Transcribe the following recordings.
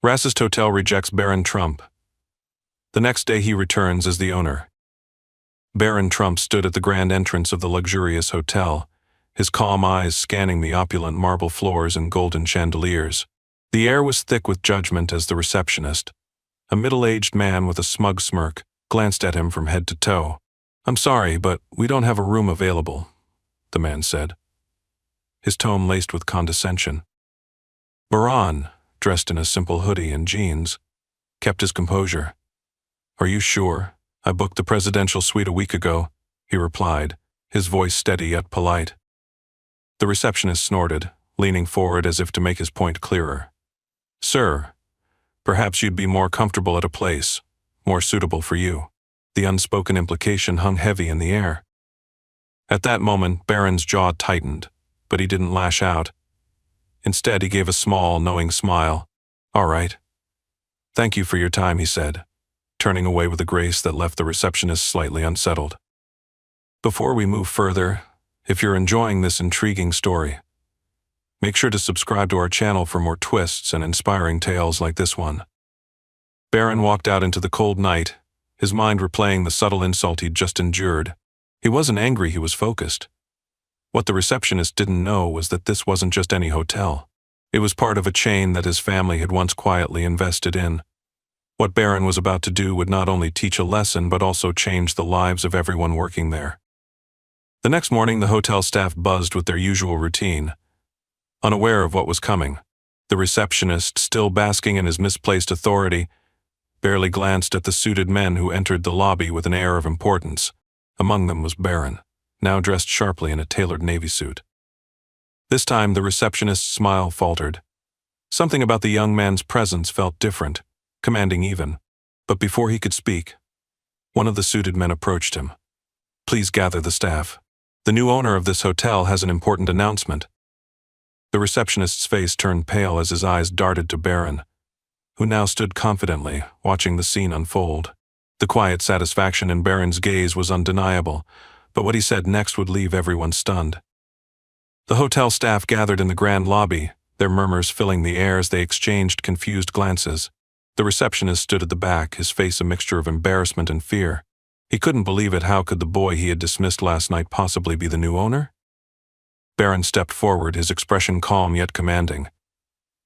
Racist Hotel rejects Barron Trump. The next day he returns as the owner. Barron Trump stood at the grand entrance of the luxurious hotel, his calm eyes scanning the opulent marble floors and golden chandeliers. The air was thick with judgment as the receptionist, a middle-aged man with a smug smirk, glanced at him from head to toe. "I'm sorry, but we don't have a room available," the man said, his tone laced with condescension. Barron, dressed in a simple hoodie and jeans, kept his composure. "Are you sure? I booked the presidential suite a week ago," he replied, his voice steady yet polite. The receptionist snorted, leaning forward as if to make his point clearer. "Sir, perhaps you'd be more comfortable at a place more suitable for you." The unspoken implication hung heavy in the air. At that moment, Barron's jaw tightened, but he didn't lash out. Instead, he gave a small, knowing smile. "All right. Thank you for your time," he said, turning away with a grace that left the receptionist slightly unsettled. Before we move further, if you're enjoying this intriguing story, make sure to subscribe to our channel for more twists and inspiring tales like this one. Barron walked out into the cold night, his mind replaying the subtle insult he'd just endured. He wasn't angry, he was focused. What the receptionist didn't know was that this wasn't just any hotel. It was part of a chain that his family had once quietly invested in. What Barron was about to do would not only teach a lesson but also change the lives of everyone working there. The next morning, the hotel staff buzzed with their usual routine, unaware of what was coming. The receptionist, still basking in his misplaced authority, barely glanced at the suited men who entered the lobby with an air of importance. Among them was Barron, now dressed sharply in a tailored navy suit. This time the receptionist's smile faltered. Something about the young man's presence felt different, commanding even. But before he could speak, one of the suited men approached him. "Please gather the staff. The new owner of this hotel has an important announcement." The receptionist's face turned pale as his eyes darted to Barron, who now stood confidently, watching the scene unfold. The quiet satisfaction in Barron's gaze was undeniable, but what he said next would leave everyone stunned. The hotel staff gathered in the grand lobby, their murmurs filling the air as they exchanged confused glances. The receptionist stood at the back, his face a mixture of embarrassment and fear. He couldn't believe it. How could the boy he had dismissed last night possibly be the new owner? Barron stepped forward, his expression calm yet commanding.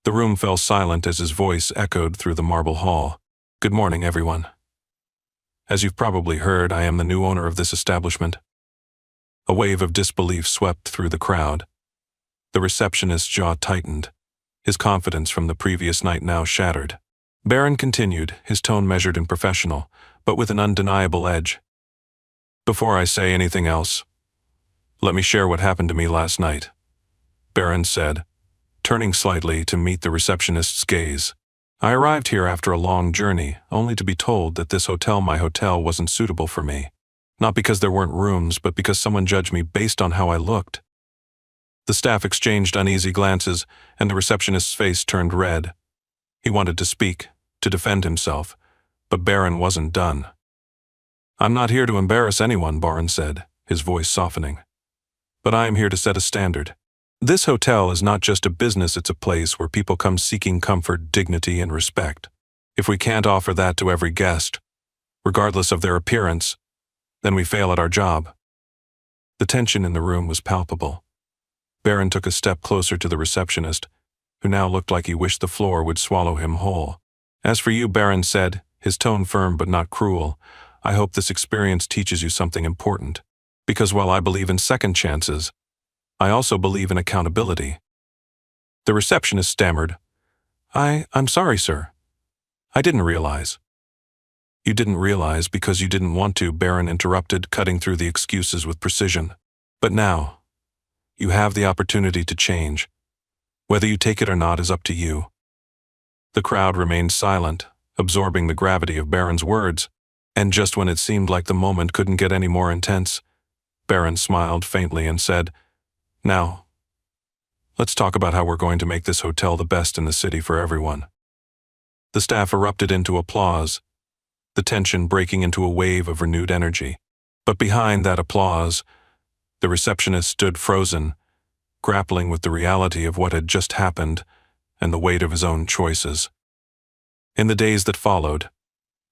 The room fell silent as his voice echoed through the marble hall. "Good morning, everyone. As you've probably heard, I am the new owner of this establishment." A wave of disbelief swept through the crowd. The receptionist's jaw tightened, his confidence from the previous night now shattered. Barron continued, his tone measured and professional, but with an undeniable edge. "Before I say anything else, let me share what happened to me last night," Barron said, turning slightly to meet the receptionist's gaze. "I arrived here after a long journey, only to be told that this hotel, my hotel, wasn't suitable for me. Not because there weren't rooms, but because someone judged me based on how I looked." The staff exchanged uneasy glances, and the receptionist's face turned red. He wanted to speak, to defend himself, but Barron wasn't done. "I'm not here to embarrass anyone," Barron said, his voice softening. "But I am here to set a standard. This hotel is not just a business, it's a place where people come seeking comfort, dignity, and respect. If we can't offer that to every guest, regardless of their appearance, then we fail at our job." The tension in the room was palpable. Barron took a step closer to the receptionist, who now looked like he wished the floor would swallow him whole. "As for you," Barron said, his tone firm but not cruel, "I hope this experience teaches you something important. Because while I believe in second chances, I also believe in accountability." The receptionist stammered, I'm sorry, sir. I didn't realize." "You didn't realize because you didn't want to," Barron interrupted, cutting through the excuses with precision. "But now, you have the opportunity to change. Whether you take it or not is up to you." The crowd remained silent, absorbing the gravity of Barron's words, and just when it seemed like the moment couldn't get any more intense, Barron smiled faintly and said, "Now, let's talk about how we're going to make this hotel the best in the city for everyone." The staff erupted into applause, the tension breaking into a wave of renewed energy. But behind that applause, the receptionist stood frozen, grappling with the reality of what had just happened and the weight of his own choices. In the days that followed,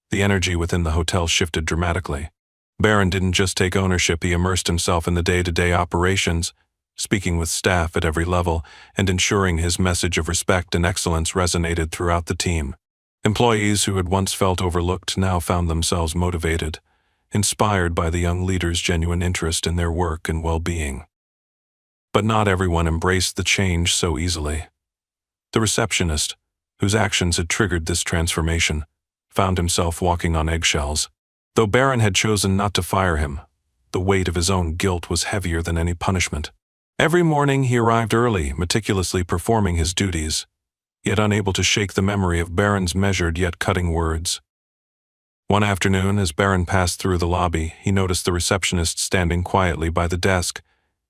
the energy within the hotel shifted dramatically. Barron didn't just take ownership, he immersed himself in the day-to-day operations, speaking with staff at every level and ensuring his message of respect and excellence resonated throughout the team. Employees who had once felt overlooked now found themselves motivated, inspired by the young leader's genuine interest in their work and well-being. But not everyone embraced the change so easily. The receptionist, whose actions had triggered this transformation, found himself walking on eggshells. Though Barron had chosen not to fire him, the weight of his own guilt was heavier than any punishment. Every morning he arrived early, meticulously performing his duties, yet unable to shake the memory of Barron's measured yet cutting words. One afternoon, as Barron passed through the lobby, he noticed the receptionist standing quietly by the desk,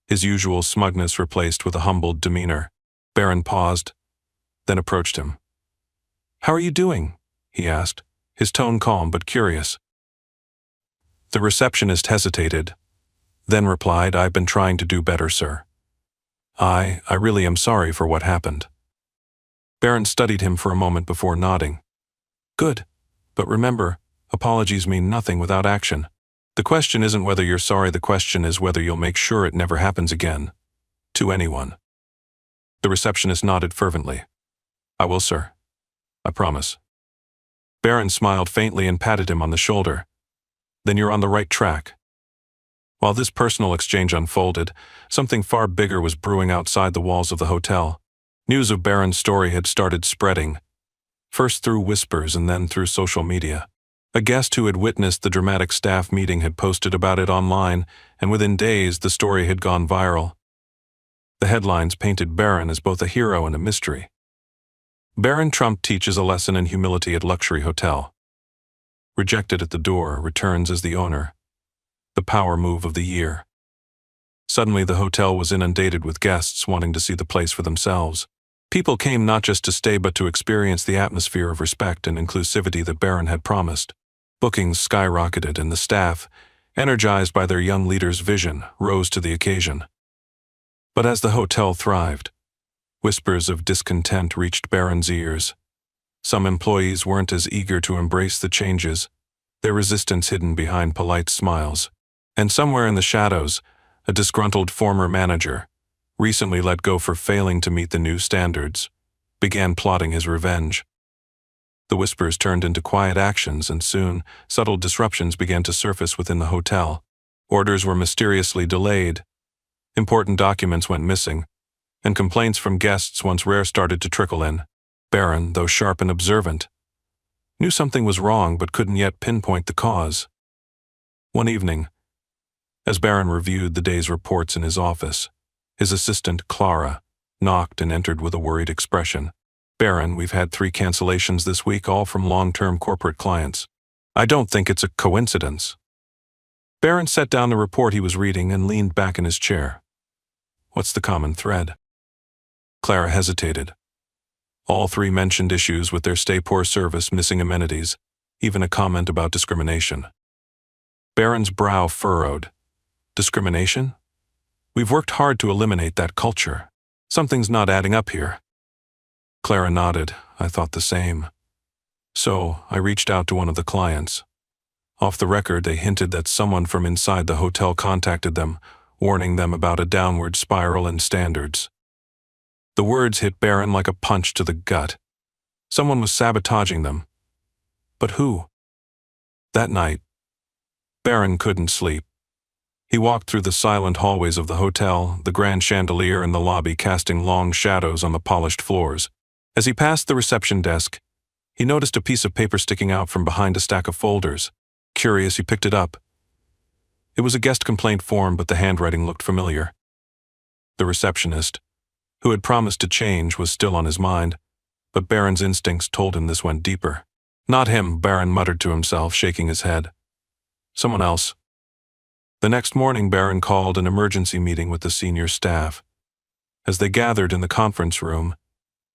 his usual smugness replaced with a humbled demeanor. Barron paused, then approached him. "How are you doing?" he asked, his tone calm but curious. The receptionist hesitated, then replied, "I've been trying to do better, sir. I really am sorry for what happened." Barron studied him for a moment before nodding. "Good, but remember, apologies mean nothing without action. The question isn't whether you're sorry, the question is whether you'll make sure it never happens again. To anyone." The receptionist nodded fervently. "I will, sir. I promise." Barron smiled faintly and patted him on the shoulder. "Then you're on the right track." While this personal exchange unfolded, something far bigger was brewing outside the walls of the hotel. News of Barron's story had started spreading, first through whispers and then through social media. A guest who had witnessed the dramatic staff meeting had posted about it online, and within days the story had gone viral. The headlines painted Barron as both a hero and a mystery. Barron Trump teaches a lesson in humility at luxury hotel. Rejected at the door, returns as the owner. The power move of the year. Suddenly the hotel was inundated with guests wanting to see the place for themselves. People came not just to stay but to experience the atmosphere of respect and inclusivity that Barron had promised. Bookings skyrocketed and the staff, energized by their young leader's vision, rose to the occasion. But as the hotel thrived, whispers of discontent reached Barron's ears. Some employees weren't as eager to embrace the changes, their resistance hidden behind polite smiles. And somewhere in the shadows, a disgruntled former manager, recently let go for failing to meet the new standards, began plotting his revenge. The whispers turned into quiet actions, and soon, subtle disruptions began to surface within the hotel. Orders were mysteriously delayed, important documents went missing, and complaints from guests once rare started to trickle in. Barron, though sharp and observant, knew something was wrong but couldn't yet pinpoint the cause. One evening, as Barron reviewed the day's reports in his office, his assistant, Clara, knocked and entered with a worried expression. "Barron, we've had 3 cancellations this week, all from long-term corporate clients. I don't think it's a coincidence." Barron set down the report he was reading and leaned back in his chair. "What's the common thread?" Clara hesitated. All 3 mentioned issues with their stay-poor service, missing amenities, even a comment about discrimination. Barron's brow furrowed. "Discrimination? We've worked hard to eliminate that culture. Something's not adding up here." Clara nodded. "I thought the same. So, I reached out to one of the clients. Off the record, they hinted that someone from inside the hotel contacted them, warning them about a downward spiral in standards." The words hit Barron like a punch to the gut. Someone was sabotaging them. But who? That night, Barron couldn't sleep. He walked through the silent hallways of the hotel, the grand chandelier in the lobby casting long shadows on the polished floors. As he passed the reception desk, he noticed a piece of paper sticking out from behind a stack of folders. Curious, he picked it up. It was a guest complaint form, but the handwriting looked familiar. The receptionist, who had promised to change, was still on his mind, but Barron's instincts told him this went deeper. "Not him," Barron muttered to himself, shaking his head. "Someone else." The next morning, Barron called an emergency meeting with the senior staff. As they gathered in the conference room,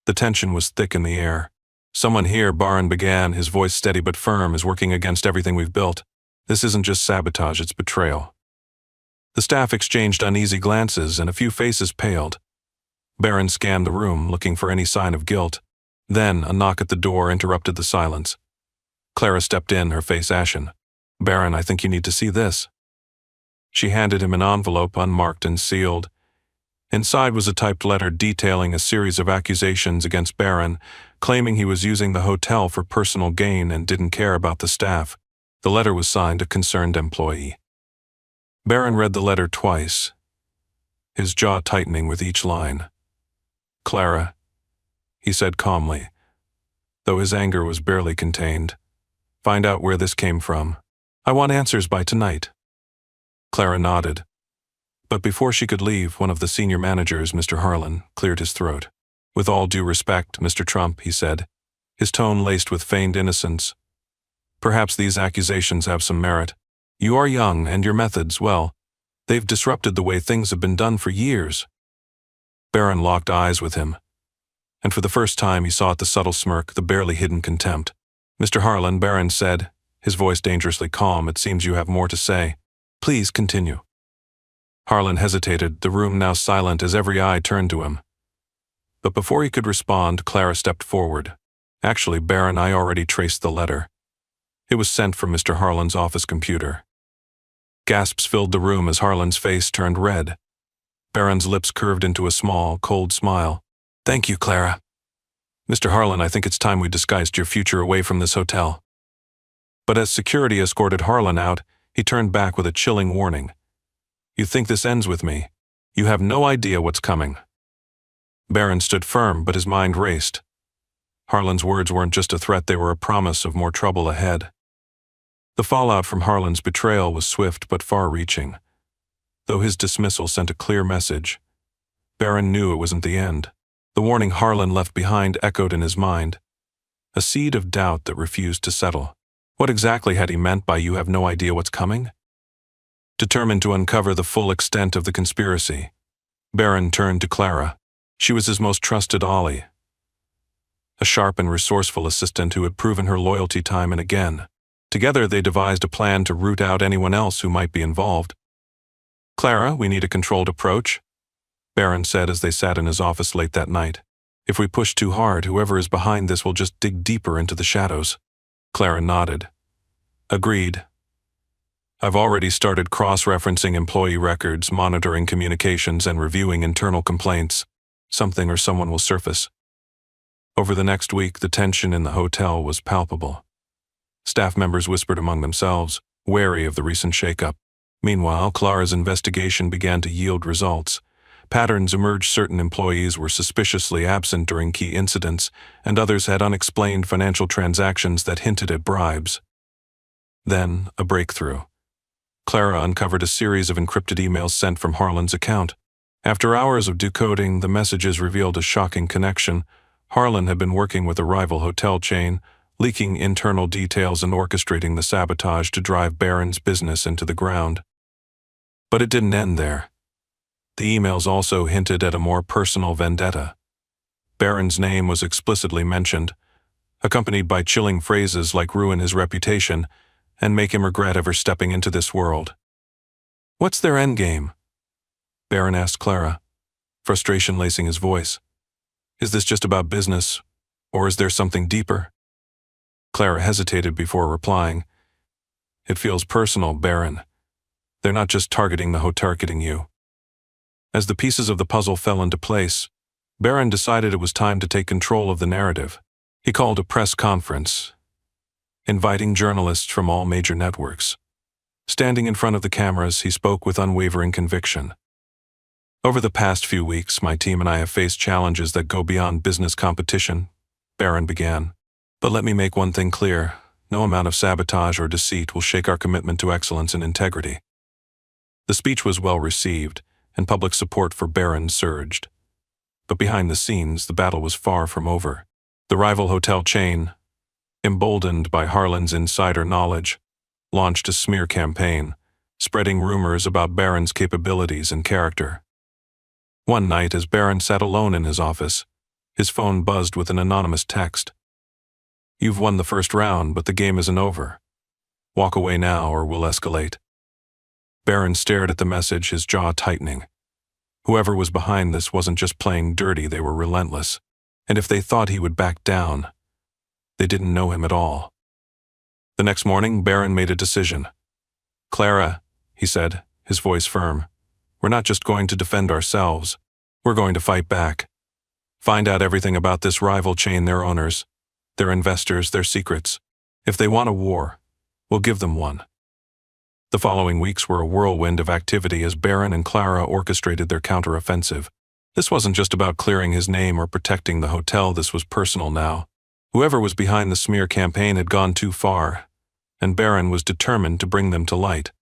the tension was thick in the air. "Someone here," Barron began, his voice steady but firm, "is working against everything we've built. This isn't just sabotage, it's betrayal." The staff exchanged uneasy glances, and a few faces paled. Barron scanned the room, looking for any sign of guilt. Then a knock at the door interrupted the silence. Clara stepped in, her face ashen. "Barron, I think you need to see this." She handed him an envelope unmarked and sealed. Inside was a typed letter detailing a series of accusations against Barron, claiming he was using the hotel for personal gain and didn't care about the staff. The letter was signed a concerned employee. Barron read the letter twice, his jaw tightening with each line. "Clara," he said calmly, though his anger was barely contained, "find out where this came from. I want answers by tonight." Clara nodded. But before she could leave, one of the senior managers, Mr. Harlan, cleared his throat. "With all due respect, Mr. Trump," he said, his tone laced with feigned innocence, "perhaps these accusations have some merit. You are young, and your methods, well, they've disrupted the way things have been done for years." Barron locked eyes with him, and for the first time he saw at the subtle smirk, the barely hidden contempt. "Mr. Harlan," Barron said, his voice dangerously calm, "it seems you have more to say. Please continue." Harlan hesitated, the room now silent as every eye turned to him. But before he could respond, Clara stepped forward. "Actually, Barron, I already traced the letter. It was sent from Mr. Harlan's office computer." Gasps filled the room as Harlan's face turned red. Barron's lips curved into a small, cold smile. "Thank you, Clara. Mr. Harlan, I think it's time we disguised your future away from this hotel." But as security escorted Harlan out, he turned back with a chilling warning. "You think this ends with me? You have no idea what's coming." Barron stood firm, but his mind raced. Harlan's words weren't just a threat, they were a promise of more trouble ahead. The fallout from Harlan's betrayal was swift but far-reaching. Though his dismissal sent a clear message, Barron knew it wasn't the end. The warning Harlan left behind echoed in his mind, a seed of doubt that refused to settle. What exactly had he meant by "you have no idea what's coming"? Determined to uncover the full extent of the conspiracy, Barron turned to Clara. She was his most trusted ally, a sharp and resourceful assistant who had proven her loyalty time and again. Together they devised a plan to root out anyone else who might be involved. "Clara, we need a controlled approach," Barron said as they sat in his office late that night. "If we push too hard, whoever is behind this will just dig deeper into the shadows." Clara nodded. "Agreed. I've already started cross-referencing employee records, monitoring communications, and reviewing internal complaints. Something or someone will surface." Over the next week, the tension in the hotel was palpable. Staff members whispered among themselves, wary of the recent shakeup. Meanwhile, Clara's investigation began to yield results. Patterns emerged: certain employees were suspiciously absent during key incidents, and others had unexplained financial transactions that hinted at bribes. Then, a breakthrough. Clara uncovered a series of encrypted emails sent from Harlan's account. After hours of decoding, the messages revealed a shocking connection. Harlan had been working with a rival hotel chain, leaking internal details and orchestrating the sabotage to drive Barron's business into the ground. But it didn't end there. The emails also hinted at a more personal vendetta. Barron's name was explicitly mentioned, accompanied by chilling phrases like "ruin his reputation" and "make him regret ever stepping into this world." "What's their endgame?" Barron asked Clara, frustration lacing his voice. "Is this just about business, or is there something deeper?" Clara hesitated before replying. "It feels personal, Barron. They're not just targeting you." As the pieces of the puzzle fell into place, Barron decided it was time to take control of the narrative. He called a press conference, inviting journalists from all major networks. Standing in front of the cameras, he spoke with unwavering conviction. "Over the past few weeks, my team and I have faced challenges that go beyond business competition," Barron began. "But let me make one thing clear: no amount of sabotage or deceit will shake our commitment to excellence and integrity." The speech was well received, and public support for Barron surged. But behind the scenes, the battle was far from over. The rival hotel chain, emboldened by Harlan's insider knowledge, launched a smear campaign, spreading rumors about Barron's capabilities and character. One night, as Barron sat alone in his office, his phone buzzed with an anonymous text. "You've won the first round, but the game isn't over. Walk away now or we'll escalate." Barron stared at the message, his jaw tightening. Whoever was behind this wasn't just playing dirty, they were relentless. And if they thought he would back down, they didn't know him at all. The next morning, Barron made a decision. "Clara," he said, his voice firm, "we're not just going to defend ourselves. We're going to fight back. Find out everything about this rival chain, their owners, their investors, their secrets. If they want a war, we'll give them one." The following weeks were a whirlwind of activity as Barron and Clara orchestrated their counteroffensive. This wasn't just about clearing his name or protecting the hotel, this was personal now. Whoever was behind the smear campaign had gone too far, and Barron was determined to bring them to light.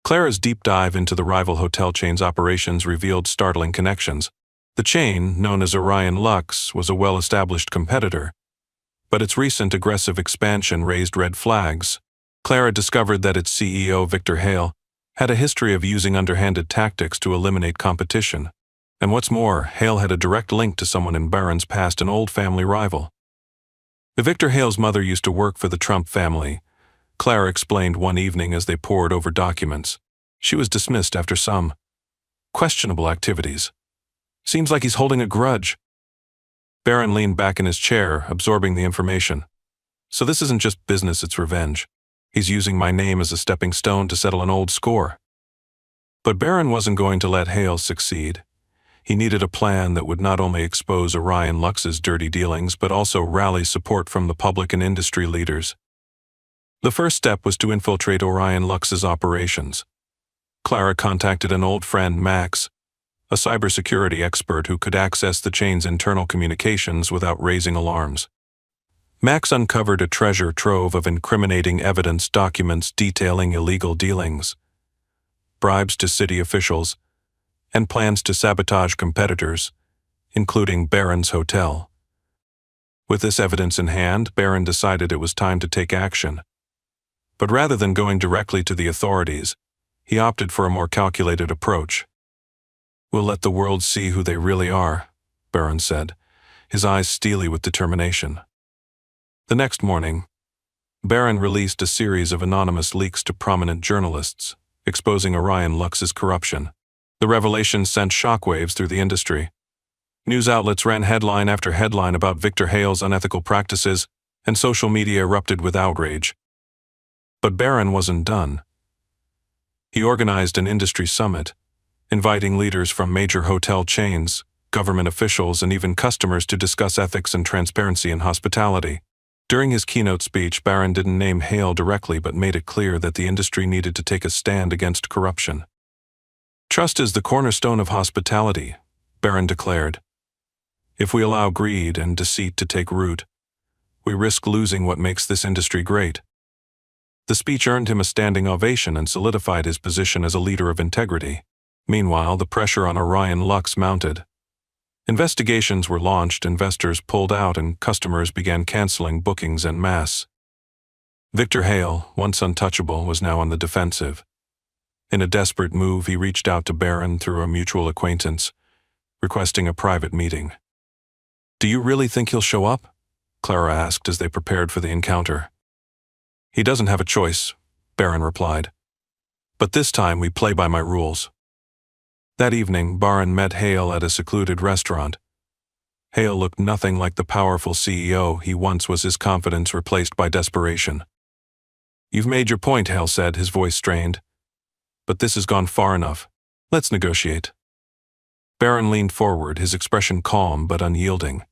Clara's deep dive into the rival hotel chain's operations revealed startling connections. The chain, known as Orion Lux, was a well-established competitor, but its recent aggressive expansion raised red flags. Clara discovered that its CEO, Victor Hale, had a history of using underhanded tactics to eliminate competition. And what's more, Hale had a direct link to someone in Barron's past, an old family rival. Victor Hale's mother used to work for the Trump family, Clara explained one evening as they pored over documents. She was dismissed after some questionable activities. "Seems like he's holding a grudge." Barron leaned back in his chair, absorbing the information. "So this isn't just business, it's revenge. He's using my name as a stepping stone to settle an old score." But Barron wasn't going to let Hale succeed. He needed a plan that would not only expose Orion Lux's dirty dealings but also rally support from the public and industry leaders. The first step was to infiltrate Orion Lux's operations. Clara contacted an old friend, Max, a cybersecurity expert who could access the chain's internal communications without raising alarms. Max uncovered a treasure trove of incriminating evidence, documents detailing illegal dealings, bribes to city officials, and plans to sabotage competitors, including Barron's hotel. With this evidence in hand, Barron decided it was time to take action. But rather than going directly to the authorities, he opted for a more calculated approach. "We'll let the world see who they really are," Barron said, his eyes steely with determination. The next morning, Barron released a series of anonymous leaks to prominent journalists, exposing Orion Lux's corruption. The revelation sent shockwaves through the industry. News outlets ran headline after headline about Victor Hale's unethical practices, and social media erupted with outrage. But Barron wasn't done. He organized an industry summit, inviting leaders from major hotel chains, government officials, and even customers to discuss ethics and transparency in hospitality. During his keynote speech, Barron didn't name Hale directly but made it clear that the industry needed to take a stand against corruption. "Trust is the cornerstone of hospitality," Barron declared. "If we allow greed and deceit to take root, we risk losing what makes this industry great." The speech earned him a standing ovation and solidified his position as a leader of integrity. Meanwhile, the pressure on Orion Lux mounted. Investigations were launched, investors pulled out, and customers began canceling bookings en masse. Victor Hale, once untouchable, was now on the defensive. In a desperate move, he reached out to Barron through a mutual acquaintance, requesting a private meeting. "Do you really think he'll show up?" Clara asked as they prepared for the encounter. "He doesn't have a choice," Barron replied. "But this time we play by my rules." That evening, Barron met Hale at a secluded restaurant. Hale looked nothing like the powerful CEO he once was, his confidence replaced by desperation. "You've made your point," Hale said, his voice strained. "But this has gone far enough. Let's negotiate." Barron leaned forward, his expression calm but unyielding.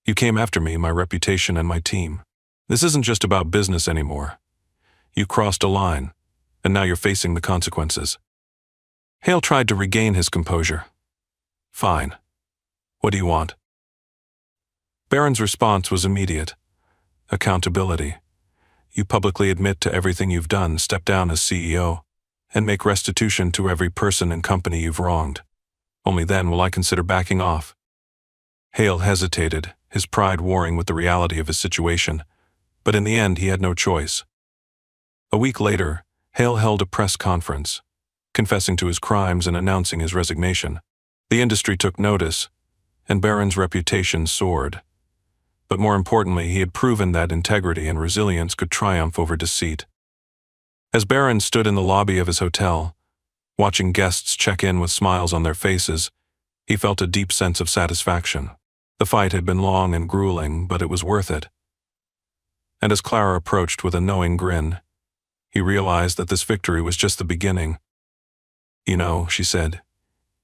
"You came after me, my reputation, and my team. This isn't just about business anymore. You crossed a line, and now you're facing the consequences." Hale tried to regain his composure. "Fine. What do you want?" Barron's response was immediate. "Accountability. You publicly admit to everything you've done, step down as CEO, and make restitution to every person and company you've wronged. Only then will I consider backing off." Hale hesitated, his pride warring with the reality of his situation, but in the end he had no choice. A week later, Hale held a press conference, confessing to his crimes and announcing his resignation. The industry took notice, and Barron's reputation soared. But more importantly, he had proven that integrity and resilience could triumph over deceit. As Barron stood in the lobby of his hotel, watching guests check in with smiles on their faces, he felt a deep sense of satisfaction. The fight had been long and grueling, but it was worth it. And as Clara approached with a knowing grin, he realized that this victory was just the beginning. "You know," she said,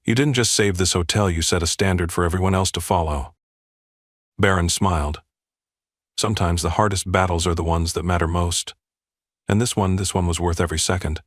"you didn't just save this hotel, you set a standard for everyone else to follow." Barron smiled. "Sometimes the hardest battles are the ones that matter most. And this one was worth every second."